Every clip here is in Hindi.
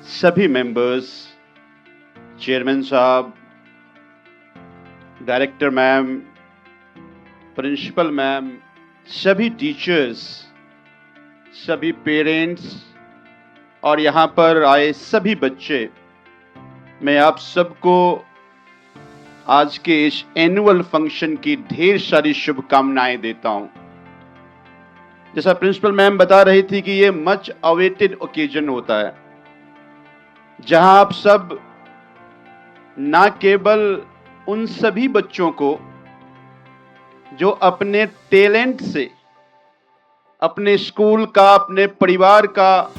सभी मेंबर्स, चेयरमैन साहब, डायरेक्टर मैम, प्रिंसिपल मैम, सभी टीचर्स, सभी पेरेंट्स और यहाँ पर आए सभी बच्चे, मैं आप सबको आज के इस एनुअल फंक्शन की ढेर सारी शुभकामनाएं देता हूं। जैसा प्रिंसिपल मैम बता रही थी कि ये मच अवेटेड ओकेजन होता है, जहां आप सब ना केवल उन सभी बच्चों को जो अपने टैलेंट से अपने स्कूल का, अपने परिवार का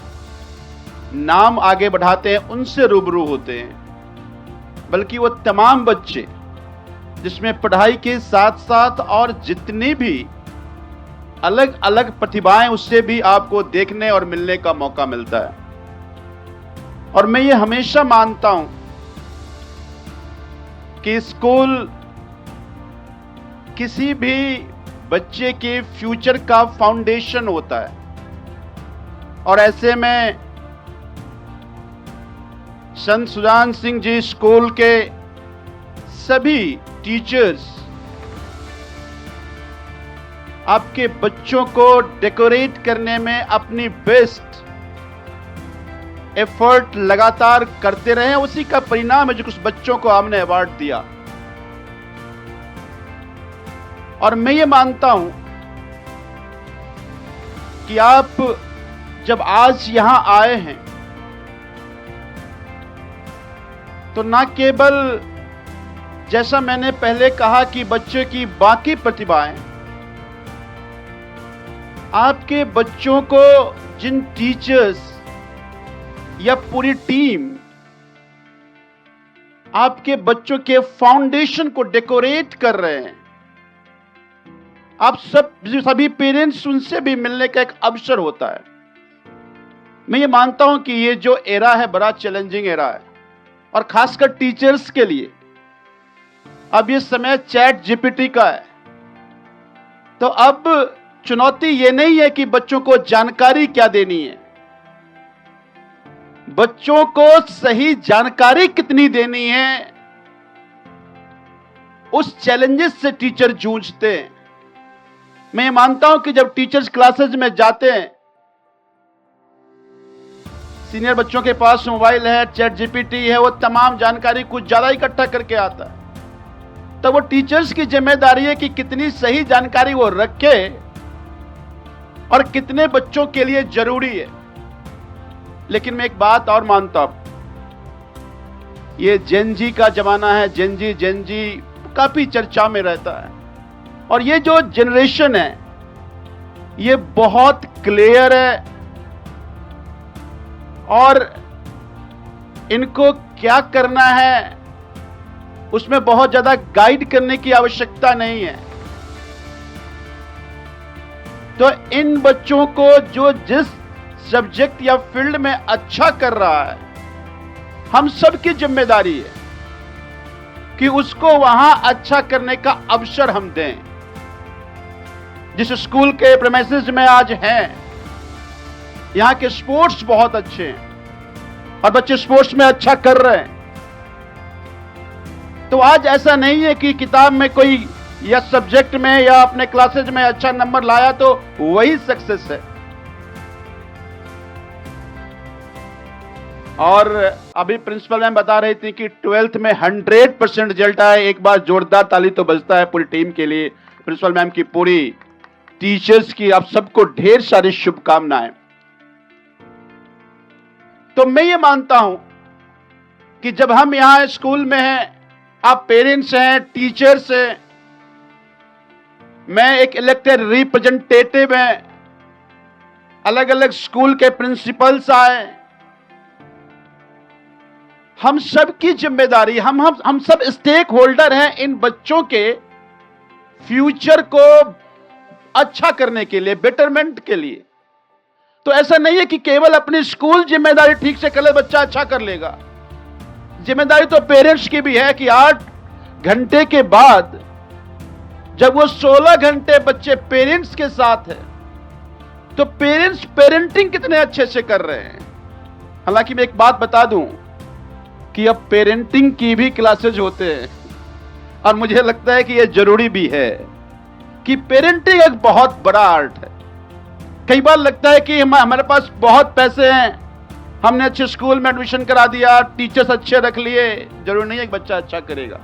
नाम आगे बढ़ाते हैं, उनसे रूबरू होते हैं, बल्कि वो तमाम बच्चे जिसमें पढ़ाई के साथ साथ और जितनी भी अलग अलग प्रतिभाएं, उससे भी आपको देखने और मिलने का मौका मिलता है। और मैं ये हमेशा मानता हूं कि स्कूल किसी भी बच्चे के फ्यूचर का फाउंडेशन होता है, और ऐसे में संत सुजान सिंह जी स्कूल के सभी टीचर्स आपके बच्चों को डेकोरेट करने में अपनी बेस्ट एफर्ट लगातार करते रहे। उसी का परिणाम है जो कुछ बच्चों को हमने अवार्ड दिया। और मैं ये मानता हूं कि आप जब आज यहां आए हैं तो ना केवल जैसा मैंने पहले कहा कि बच्चे की बाकी प्रतिभाएं, आपके बच्चों को जिन टीचर्स या पूरी टीम आपके बच्चों के फाउंडेशन को डेकोरेट कर रहे हैं, आप सभी पेरेंट्स, उनसे भी मिलने का एक अवसर होता है। मैं ये मानता हूं कि ये जो एरा है बड़ा चैलेंजिंग एरा है, और खासकर टीचर्स के लिए। अब ये समय चैट जीपीटी का है, तो अब चुनौती ये नहीं है कि बच्चों को जानकारी क्या देनी है, बच्चों को सही जानकारी कितनी देनी है, उस चैलेंजेस से टीचर जूझते हैं। मैं ये मानता हूं कि जब टीचर्स क्लासेस में जाते हैं, सीनियर बच्चों के पास मोबाइल है, चैट जीपीटी है, वो तमाम जानकारी कुछ ज्यादा इकट्ठा करके आता है, तो वो टीचर्स की जिम्मेदारी है कि कितनी सही जानकारी वो रखे और कितने बच्चों के लिए जरूरी है। लेकिन मैं एक बात और मानता हूं, ये जेनजी का जमाना है, जेनजी काफी चर्चा में रहता है, और ये जो जनरेशन है ये बहुत क्लियर है, और इनको क्या करना है उसमें बहुत ज्यादा गाइड करने की आवश्यकता नहीं है। तो इन बच्चों को जो जिस सब्जेक्ट या फील्ड में अच्छा कर रहा है, हम सब की जिम्मेदारी है कि उसको वहां अच्छा करने का अवसर हम दें। जिस स्कूल के प्रेमिसेस में आज हैं, यहां के स्पोर्ट्स बहुत अच्छे हैं और बच्चे स्पोर्ट्स में अच्छा कर रहे हैं, तो आज ऐसा नहीं है कि किताब में कोई या सब्जेक्ट में या अपने क्लासेज में अच्छा नंबर लाया तो वही सक्सेस है। और अभी प्रिंसिपल मैम बता रही थी कि 12th में 100% रिजल्ट आया। एक बार जोरदार ताली तो बजता है पूरी टीम के लिए, प्रिंसिपल मैम की, पूरी टीचर्स की, आप सबको ढेर सारी शुभकामनाएं। तो मैं ये मानता हूं कि जब हम यहां स्कूल में हैं, आप पेरेंट्स हैं, टीचर्स हैं, मैं एक इलेक्टेड रिप्रेजेंटेटिव हैं, अलग अलग स्कूल के प्रिंसिपल्स आए, हम सब की जिम्मेदारी, हम सब स्टेक होल्डर हैं इन बच्चों के फ्यूचर को अच्छा करने के लिए, बेटरमेंट के लिए। तो ऐसा नहीं है कि केवल अपनी स्कूल जिम्मेदारी ठीक से कर ले बच्चा अच्छा कर लेगा। जिम्मेदारी तो पेरेंट्स की भी है कि 8 घंटे के बाद जब वो 16 घंटे बच्चे पेरेंट्स के साथ है, तो पेरेंट्स पेरेंटिंग कितने अच्छे से कर रहे हैं। हालांकि मैं एक बात बता दूं कि अब पेरेंटिंग की भी क्लासेज होते हैं और मुझे लगता है कि यह जरूरी भी है कि पेरेंटिंग एक बहुत बड़ा आर्ट है। कई बार लगता है कि हमारे पास बहुत पैसे हैं, हमने अच्छे स्कूल में एडमिशन करा दिया, टीचर्स अच्छे रख लिए, जरूरी नहीं है कि बच्चा अच्छा करेगा।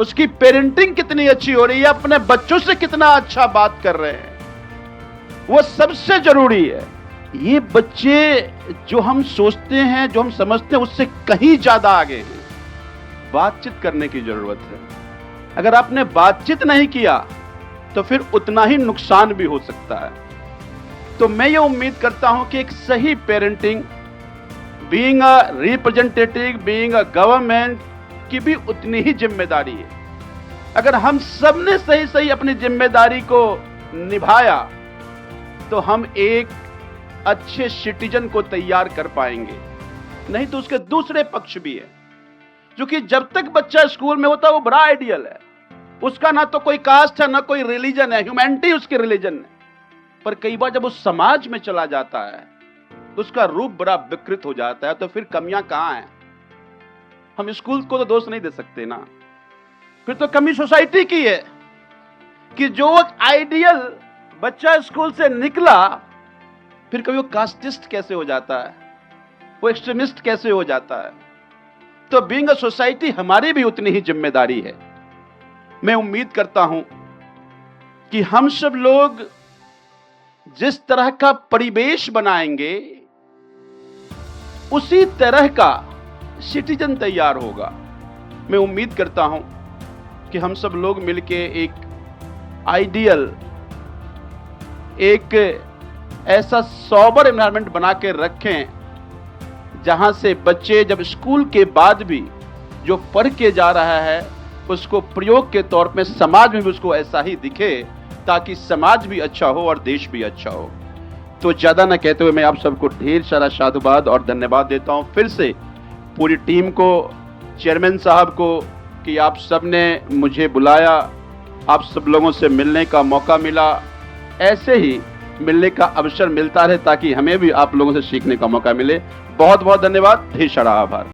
उसकी पेरेंटिंग कितनी अच्छी हो रही है, अपने बच्चों से कितना अच्छा बात कर रहे हैं, वो सबसे जरूरी है। ये बच्चे जो हम सोचते हैं, जो हम समझते हैं, उससे कहीं ज्यादा आगे हैं। बातचीत करने की जरूरत है। अगर आपने बातचीत नहीं किया तो फिर उतना ही नुकसान भी हो सकता है। तो मैं ये उम्मीद करता हूं कि एक सही parenting, being a representative, being a government की भी उतनी ही जिम्मेदारी है। अगर हम सब ने सही सही अपनी जिम्मेदारी को निभाया तो हम एक अच्छे सिटीजन को तैयार कर पाएंगे। नहीं तो उसके दूसरे पक्ष भी है, क्योंकि जब तक बच्चा स्कूल में होता है वो बड़ा आइडियल है, उसका ना तो कोई कास्ट है ना कोई रिलीजन है, ह्यूमैनिटी उसकी रिलीजन है। पर कई बार जब वो समाज में चला जाता है तो उसका रूप बड़ा विकृत हो जाता है। तो फिर कमियां कहां हैं? हम स्कूल को तो दोष नहीं दे सकते ना, फिर तो कमी सोसाइटी की है कि जो आइडियल बच्चा स्कूल से निकला फिर कभी वो कास्टिस्ट कैसे हो जाता है, वो एक्सट्रीमिस्ट कैसे हो जाता है। तो बीइंग अ सोसाइटी हमारी भी उतनी ही जिम्मेदारी है। मैं उम्मीद करता हूं कि हम सब लोग जिस तरह का परिवेश बनाएंगे उसी तरह का सिटीजन तैयार होगा। मैं उम्मीद करता हूं कि हम सब लोग मिलके एक आइडियल, एक ऐसा सॉबर एनवायरनमेंट बना के रखें जहां से बच्चे जब स्कूल के बाद भी जो पढ़ के जा रहा है उसको प्रयोग के तौर पे समाज में भी उसको ऐसा ही दिखे, ताकि समाज भी अच्छा हो और देश भी अच्छा हो। तो ज्यादा न कहते हुए मैं आप सबको ढेर सारा साधुवाद और धन्यवाद देता हूं फिर से पूरी टीम को, चेयरमैन साहब को, कि आप सब ने मुझे बुलाया, आप सब लोगों से मिलने का मौका मिला। ऐसे ही मिलने का अवसर मिलता रहे ताकि हमें भी आप लोगों से सीखने का मौका मिले। बहुत बहुत धन्यवाद, ढेर सारा आभार।